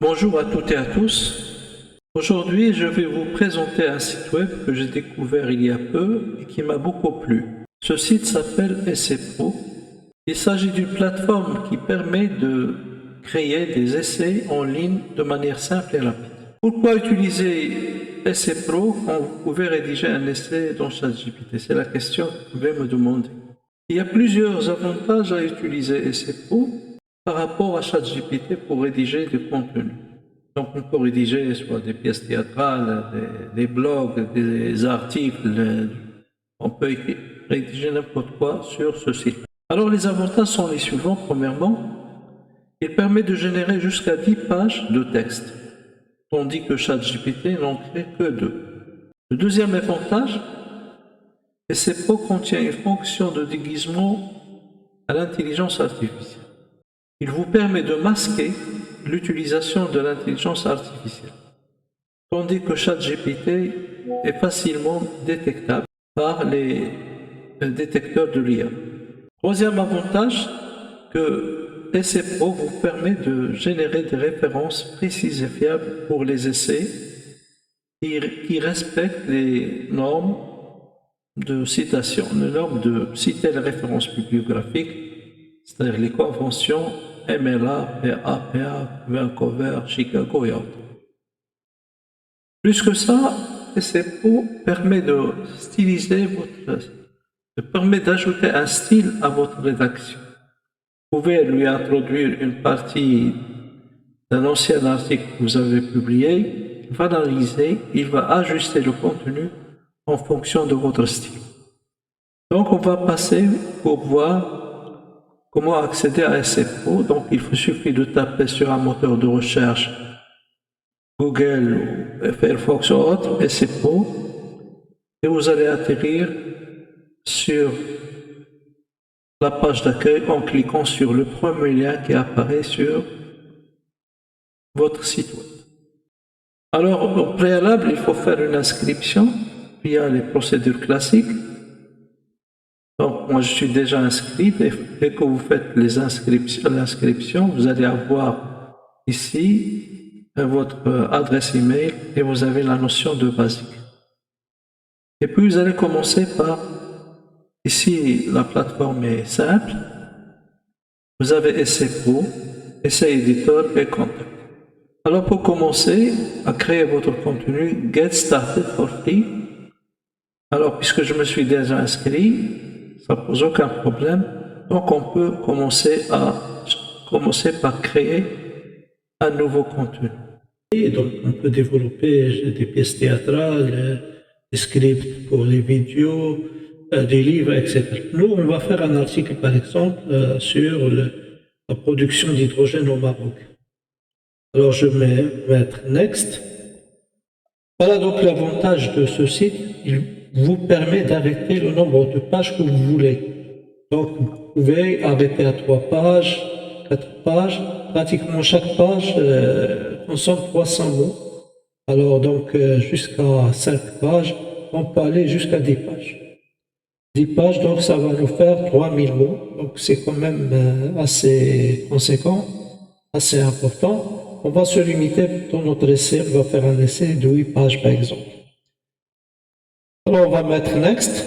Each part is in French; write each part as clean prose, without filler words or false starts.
Bonjour à toutes et à tous. Aujourd'hui, je vais vous présenter un site web que j'ai découvert il y a peu et qui m'a beaucoup plu. Ce site s'appelle EssePro. Il s'agit d'une plateforme qui permet de créer des essais en ligne de manière simple et rapide. Pourquoi utiliser EssePro quand vous pouvez rédiger un essai dans ChatGPT? C'est la question que vous pouvez me demander. Il y a plusieurs avantages à utiliser EssePro par rapport à ChatGPT pour rédiger du contenu. Donc, on peut rédiger soit des pièces théâtrales, des blogs, des articles, on peut rédiger n'importe quoi sur ce site. Alors, les avantages sont les suivants. Premièrement, il permet de générer jusqu'à 10 pages de texte, tandis que ChatGPT n'en crée que 2. Le deuxième avantage, SFO contient une fonction de déguisement à l'intelligence artificielle. Il vous permet de masquer l'utilisation de l'intelligence artificielle, tandis que ChatGPT est facilement détectable par les détecteurs de l'IA. Troisième avantage, que EssePro vous permet de générer des références précises et fiables pour les essais qui respectent les normes de citation, les normes de citer les références bibliographiques, c'est-à-dire les conventions MLA, PAPA, Vancouver, Chicago et autres. Plus que ça, SFO permet de styliser permet d'ajouter un style à votre rédaction. Vous pouvez lui introduire une partie d'un ancien article que vous avez publié, il va l'analyser, il va ajuster le contenu en fonction de votre style. Donc, on va passer pour voir comment accéder à SFO. Donc, il vous suffit de taper sur un moteur de recherche Google ou Firefox ou autre, SFO, et vous allez atterrir sur la page d'accueil en cliquant sur le premier lien qui apparaît sur votre site web. Alors, au préalable, il faut faire une inscription via les procédures classiques. Donc, moi, je suis déjà inscrit. Dès que vous faites l'inscription, vous allez avoir ici votre adresse email et vous avez la notion de basique. Et puis, vous allez commencer par, ici, la plateforme est simple. Vous avez Essai Pro, Essai Editor et Contact. Alors, pour commencer à créer votre contenu, Get Started for Free. Alors, puisque je me suis déjà inscrit, ça ne pose aucun problème. Donc, on peut commencer par créer un nouveau contenu. Et donc, on peut développer des pièces théâtrales, des scripts pour les vidéos, des livres, etc. Nous, on va faire un article, par exemple, sur la production d'hydrogène au Maroc. Alors, je vais mettre Next. Voilà donc l'avantage de ce site. Il vous permet d'arrêter le nombre de pages que vous voulez. Donc, vous pouvez arrêter à 3 pages, 4 pages. Pratiquement chaque page consomme 300 mots. Alors, donc, jusqu'à 5 pages, on peut aller jusqu'à 10 pages. 10 pages, donc ça va nous faire 3000 mots. Donc, c'est quand même assez conséquent, assez important. On va se limiter dans notre essai, on va faire un essai de 8 pages par exemple. Alors on va mettre Next.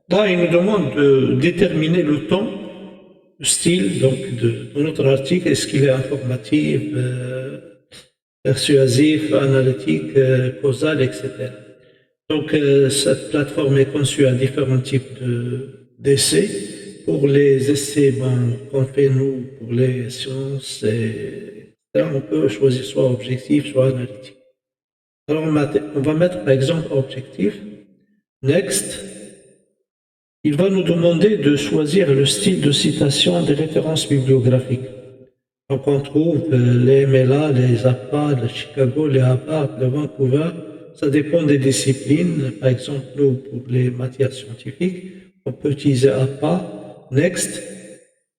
Là, il nous demande de déterminer le ton, le style donc, de notre article. Est-ce qu'il est informatif, persuasif, analytique, causal, etc. Donc cette plateforme est conçue à différents types d'essais. Pour les essais qu'on fait nous, pour les sciences, on peut choisir soit objectif, soit analytique. Alors on va mettre par exemple objectif, next. Il va nous demander de choisir le style de citation des références bibliographiques. Donc on trouve les MLA, les APA, les Chicago, les Harvard, les Vancouver. Ça dépend des disciplines. Par exemple, nous, pour les matières scientifiques, on peut utiliser APA, Next,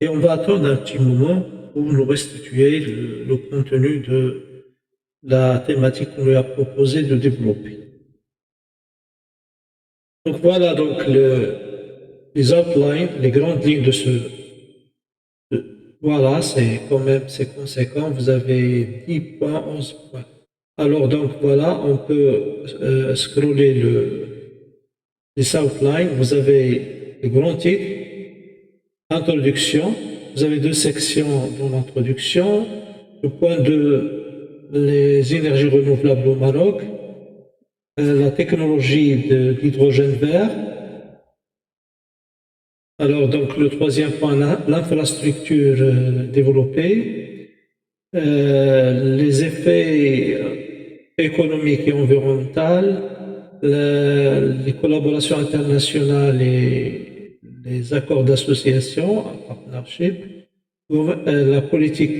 et on va attendre un petit moment pour nous restituer le contenu de la thématique qu'on lui a proposé de développer. Donc voilà donc les outlines, les grandes lignes de Voilà, c'est quand même, c'est conséquent. Vous avez 10 points, 11 points. Alors donc voilà, on peut scroller les outlines. Vous avez le grand titre, introduction. Vous avez deux sections dans l'introduction. Le point de les énergies renouvelables au Maroc, la technologie de l'hydrogène vert. Alors donc le troisième point, l'infrastructure développée, les effets économiques et environnementaux, les collaborations internationales et les accords d'association, partnership, la politique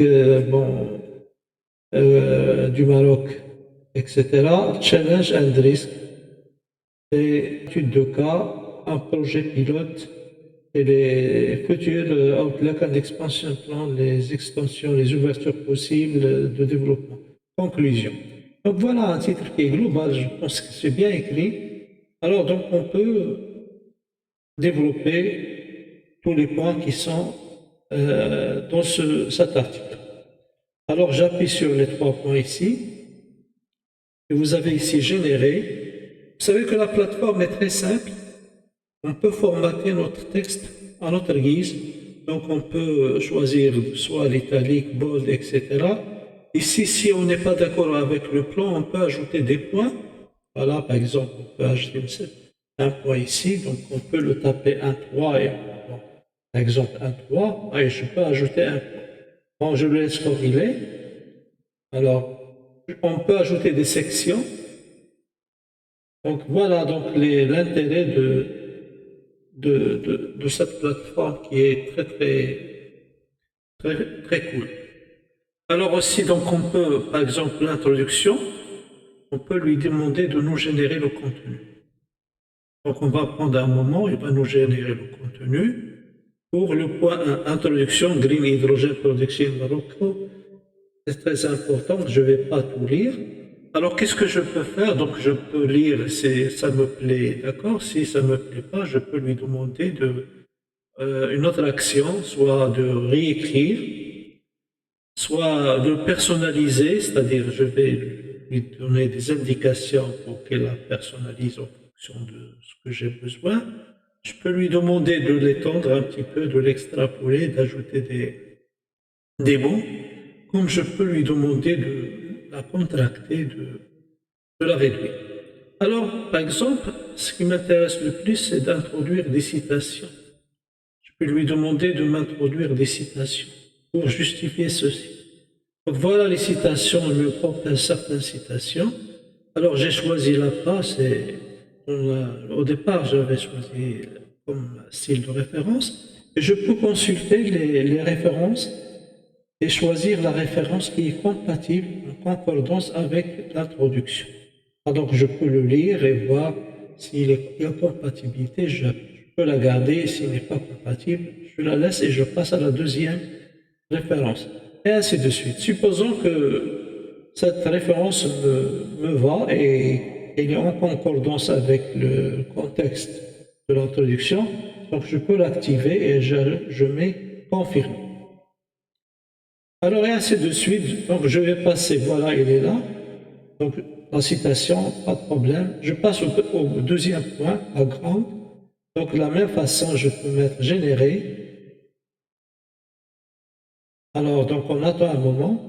du Maroc, etc. Challenge and risk, et études de cas, un projet pilote et les futurs outlook and expansion plan, les extensions, les ouvertures possibles de développement. Conclusion. Donc voilà un titre qui est global, je pense que c'est bien écrit. Alors donc on peut développer tous les points qui sont dans cet article. Alors j'appuie sur les trois points ici. Et vous avez ici généré. Vous savez que la plateforme est très simple. On peut formater notre texte à notre guise. Donc on peut choisir soit l'italique, bold, etc. Ici, si on n'est pas d'accord avec le plan, on peut ajouter des points. Voilà, par exemple, on peut ajouter un point ici. Donc on peut le taper 1,3 et bon, par exemple 1,3. Et je peux ajouter un point. Bon, je le laisse comme il est. Alors, on peut ajouter des sections. Donc voilà donc l'intérêt de cette plateforme qui est très cool. Alors aussi, donc on peut, par exemple, l'introduction, on peut lui demander de nous générer le contenu. Donc on va prendre un moment, il va nous générer le contenu. Pour le point 1, introduction, Green Hydrogen Production Morocco, c'est très important, je ne vais pas tout lire. Alors qu'est-ce que je peux faire? Donc je peux lire si ça me plaît, d'accord? Si ça ne me plaît pas, je peux lui demander une autre action, soit de réécrire, soit de personnaliser, c'est-à-dire je vais lui donner des indications pour qu'elle la personnalise en fonction de ce que j'ai besoin. Je peux lui demander de l'étendre un petit peu, de l'extrapoler, d'ajouter des mots, comme je peux lui demander de la contracter, de la réduire. Alors, par exemple, ce qui m'intéresse le plus, c'est d'introduire des citations. Je peux lui demander de m'introduire des citations pour justifier ceci. Donc voilà les citations, il me propose certaines citations. Alors j'ai choisi la phrase et au départ j'avais choisi comme style de référence. Et je peux consulter les références et choisir la référence qui est compatible, en concordance avec l'introduction. Donc je peux le lire et voir s'il y a compatibilité, je peux la garder, s'il n'est pas compatible, je la laisse et je passe à la deuxième référence. Et ainsi de suite. Supposons que cette référence me va et elle est en concordance avec le contexte de l'introduction, donc je peux l'activer et je mets confirmer. Alors et ainsi de suite, donc je vais passer, voilà, il est là. Donc la citation, pas de problème. Je passe au deuxième point, à grande. Donc de la même façon, je peux mettre générer. Alors donc on attend un moment.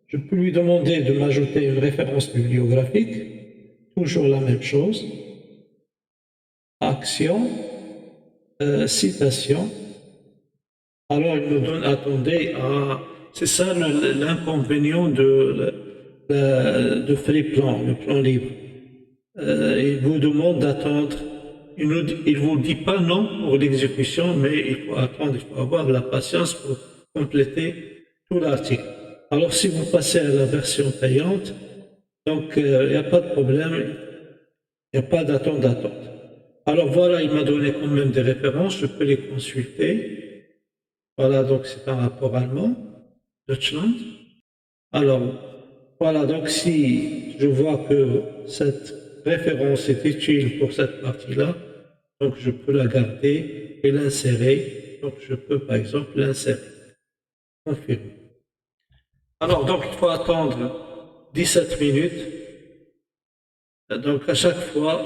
Je peux lui demander de m'ajouter une référence bibliographique. Toujours la même chose. Action, citation. Alors il me donne, attendez, c'est ça l'inconvénient de Freeplan, le plan libre. Il vous demande d'attendre. Il ne vous dit pas non pour l'exécution, mais il faut attendre, il faut avoir de la patience pour compléter tout l'article. Alors si vous passez à la version payante, donc il n'y a pas de problème, il n'y a pas d'attente. Alors voilà, il m'a donné quand même des références, je peux les consulter. Voilà, donc c'est un rapport allemand, Deutschland. Alors, voilà, donc si je vois que cette référence est utile pour cette partie-là, donc je peux la garder et l'insérer. Donc je peux par exemple l'insérer. Confirme. Alors, donc, il faut attendre 17 minutes. Donc, à chaque fois,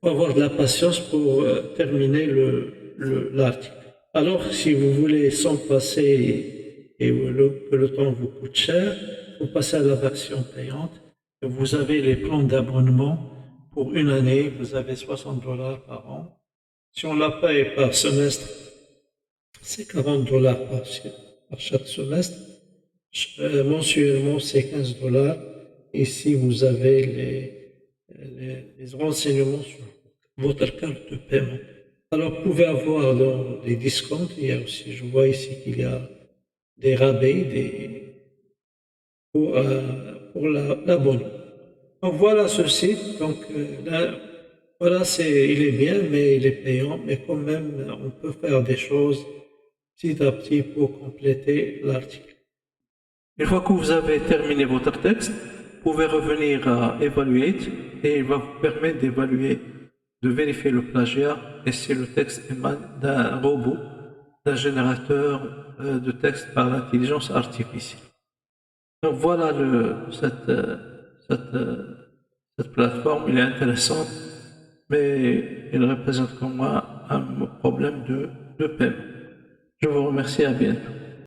faut avoir de la patience pour terminer l'article. Alors, si vous voulez sans passer et que le temps vous coûte cher, vous passez à la version payante. Vous avez les plans d'abonnement pour une année, vous avez 60 dollars par an. Si on la paye par semestre, c'est 40 dollars par chaque semestre. Mensuellement, c'est 15 dollars. Et si vous avez les renseignements sur votre carte de paiement. Alors, vous pouvez avoir dans des discounts. Il y a aussi, je vois ici qu'il y a des rabais pour l'abonnement. Donc, voilà ce site. Donc, là, voilà, il est bien, mais il est payant. Mais quand même, on peut faire des choses petit à petit pour compléter l'article. Une fois que vous avez terminé votre texte, vous pouvez revenir à Evaluate et il va vous permettre d'évaluer, de vérifier le plagiat et si le texte émane d'un robot, d'un générateur de texte par l'intelligence artificielle. Donc voilà cette plateforme, elle est intéressante, mais elle représente comme moi un problème de paiement. Je vous remercie, à bientôt.